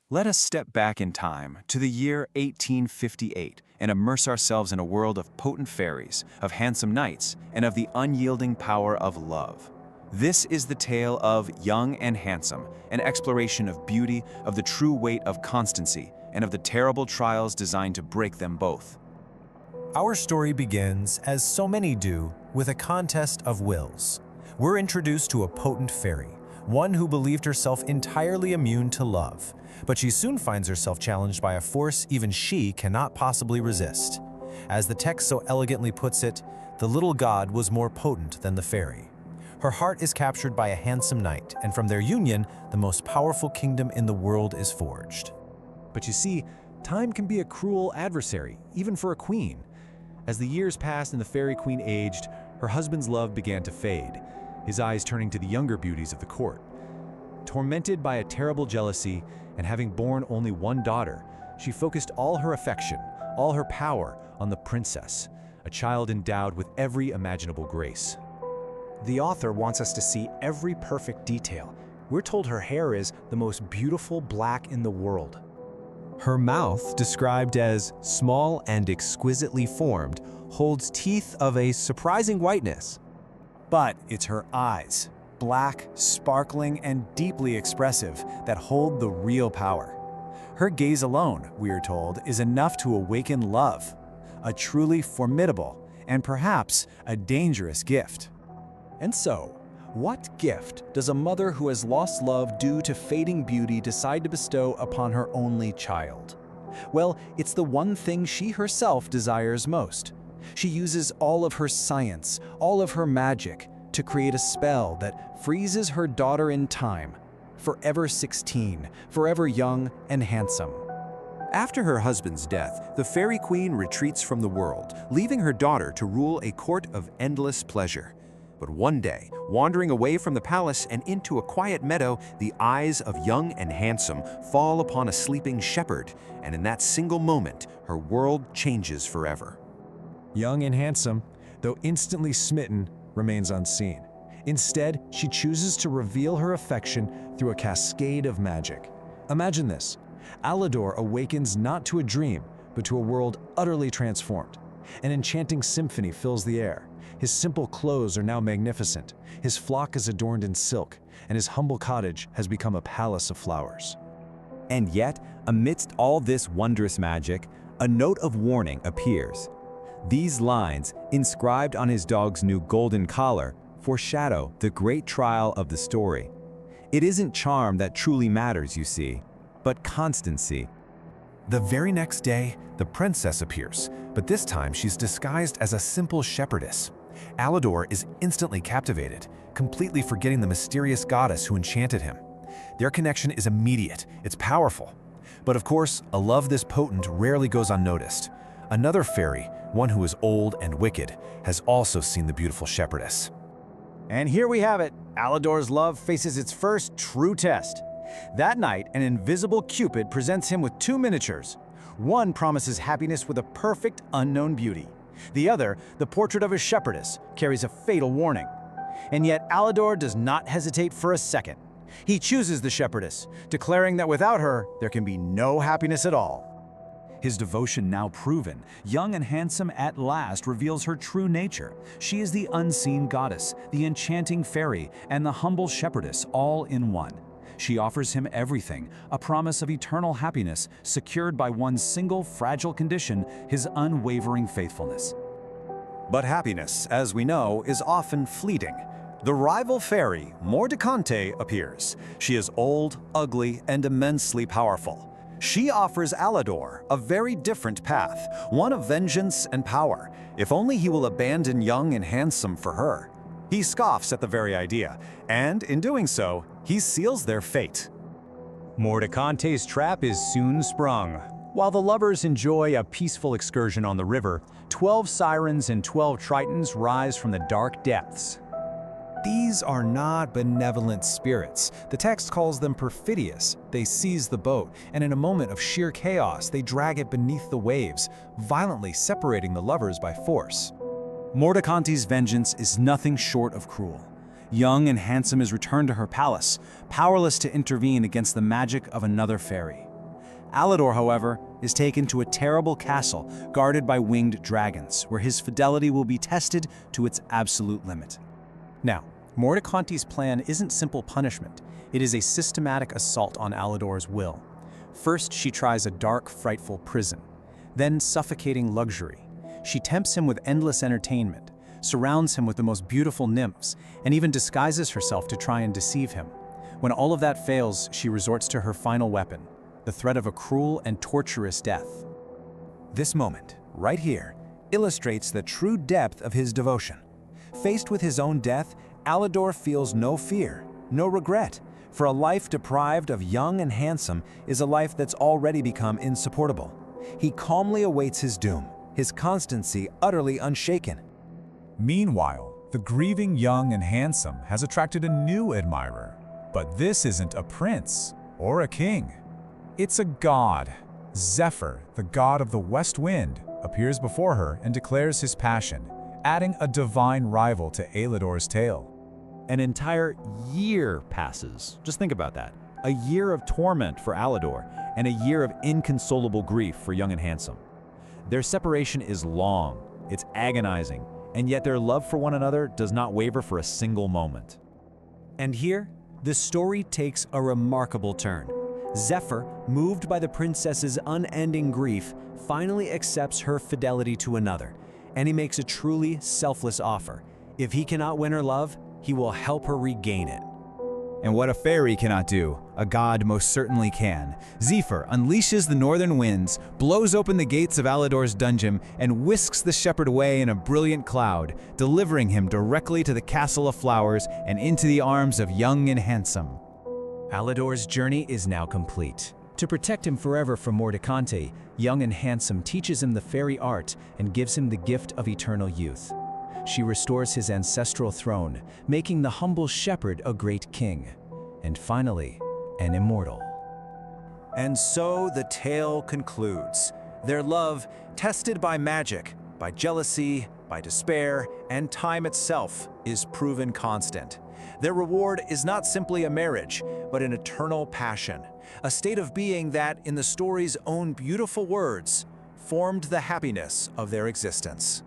Let us step back in time to the year 1858 and immerse ourselves in a world of potent fairies, of handsome knights, and of the unyielding power of love. This is the tale of Young and Handsome, an exploration of beauty, of the true weight of constancy, and of the terrible trials designed to break them both. Our story begins, as so many do, with a contest of wills. We're introduced to a potent fairy, one who believed herself entirely immune to love, but she soon finds herself challenged by a force even she cannot possibly resist. As the text so elegantly puts it, the little god was more potent than the fairy. Her heart is captured by a handsome knight, and from their union, the most powerful kingdom in the world is forged. But you see, time can be a cruel adversary, even for a queen. As the years passed and the fairy queen aged, her husband's love began to fade, his eyes turning to the younger beauties of the court. Tormented by a terrible jealousy and having borne only one daughter, she focused all her affection, all her power on the princess, a child endowed with every imaginable grace. The author wants us to see every perfect detail. We're told her hair is the most beautiful black in the world. Her mouth, described as small and exquisitely formed, holds teeth of a surprising whiteness. But it's her eyes, black, sparkling, and deeply expressive, that hold the real power. Her gaze alone, we are told, is enough to awaken love, a truly formidable and perhaps a dangerous gift. And so, what gift does a mother who has lost love due to fading beauty decide to bestow upon her only child? Well, it's the one thing she herself desires most. She uses all of her science, all of her magic, to create a spell that freezes her daughter in time, forever 16, forever young and handsome. After her husband's death, the fairy queen retreats from the world, leaving her daughter to rule a court of endless pleasure. But one day, wandering away from the palace and into a quiet meadow, the eyes of Young and Handsome fall upon a sleeping shepherd, and in that single moment, her world changes forever. Young and Handsome, though instantly smitten, remains unseen. Instead, she chooses to reveal her affection through a cascade of magic. Imagine this: Alador awakens not to a dream, but to a world utterly transformed. An enchanting symphony fills the air. His simple clothes are now magnificent. His flock is adorned in silk, and his humble cottage has become a palace of flowers. And yet, amidst all this wondrous magic, a note of warning appears. These lines, inscribed on his dog's new golden collar, foreshadow the great trial of the story. It isn't charm that truly matters, you see, but constancy. The very next day, the princess appears, but this time she's disguised as a simple shepherdess. Alador is instantly captivated, completely forgetting the mysterious goddess who enchanted him. Their connection is immediate, it's powerful. But of course, a love this potent rarely goes unnoticed. Another fairy, one who is old and wicked, has also seen the beautiful shepherdess. And here we have it. Alador's love faces its first true test. That night, an invisible Cupid presents him with two miniatures. One promises happiness with a perfect unknown beauty. The other, the portrait of a shepherdess, carries a fatal warning. And yet Alador does not hesitate for a second. He chooses the shepherdess, declaring that without her, there can be no happiness at all. His devotion now proven, Young and Handsome at last reveals her true nature. She is the unseen goddess, the enchanting fairy, and the humble shepherdess all in one. She offers him everything, a promise of eternal happiness secured by one single fragile condition, his unwavering faithfulness. But happiness, as we know, is often fleeting. The rival fairy, Mordicante, appears. She is old, ugly, and immensely powerful. She offers Alador a very different path, one of vengeance and power, if only he will abandon Young and Handsome for her. He scoffs at the very idea, and in doing so, he seals their fate. Mordicante's trap is soon sprung. While the lovers enjoy a peaceful excursion on the river, 12 sirens and 12 tritons rise from the dark depths. These are not benevolent spirits. The text calls them perfidious. They seize the boat, and in a moment of sheer chaos, they drag it beneath the waves, violently separating the lovers by force. Mordicante's vengeance is nothing short of cruel. Young and Handsome is returned to her palace, powerless to intervene against the magic of another fairy. Alador, however, is taken to a terrible castle guarded by winged dragons, where his fidelity will be tested to its absolute limit. Now, Mordeconte's plan isn't simple punishment. It is a systematic assault on Alador's will. First, she tries a dark, frightful prison. Then suffocating luxury. She tempts him with endless entertainment, surrounds him with the most beautiful nymphs, and even disguises herself to try and deceive him. When all of that fails, she resorts to her final weapon, the threat of a cruel and torturous death. This moment, right here, illustrates the true depth of his devotion. Faced with his own death, Alador feels no fear, no regret, for a life deprived of young and handsome is a life that's already become insupportable. He calmly awaits his doom, his constancy utterly unshaken. Meanwhile, the grieving young and handsome has attracted a new admirer. But this isn't a prince or a king. It's a god. Zephyr, the god of the west wind, appears before her and declares his passion, adding a divine rival to Alador's tale. An entire year passes. Just think about that. A year of torment for Alador, and a year of inconsolable grief for Young and Handsome. Their separation is long, it's agonizing, and yet their love for one another does not waver for a single moment. And here, the story takes a remarkable turn. Zephyr, moved by the princess's unending grief, finally accepts her fidelity to another, and he makes a truly selfless offer. If he cannot win her love, he will help her regain it. And what a fairy cannot do, a god most certainly can. Zephyr unleashes the northern winds, blows open the gates of Alador's dungeon, and whisks the shepherd away in a brilliant cloud, delivering him directly to the Castle of Flowers and into the arms of Young and Handsome. Alador's journey is now complete. To protect him forever from Mordeconte, Young and Handsome teaches him the fairy art and gives him the gift of eternal youth. She restores his ancestral throne, making the humble shepherd a great king, and finally, an immortal. And so the tale concludes. Their love, tested by magic, by jealousy, by despair, and time itself, is proven constant. Their reward is not simply a marriage, but an eternal passion, a state of being that, in the story's own beautiful words, formed the happiness of their existence.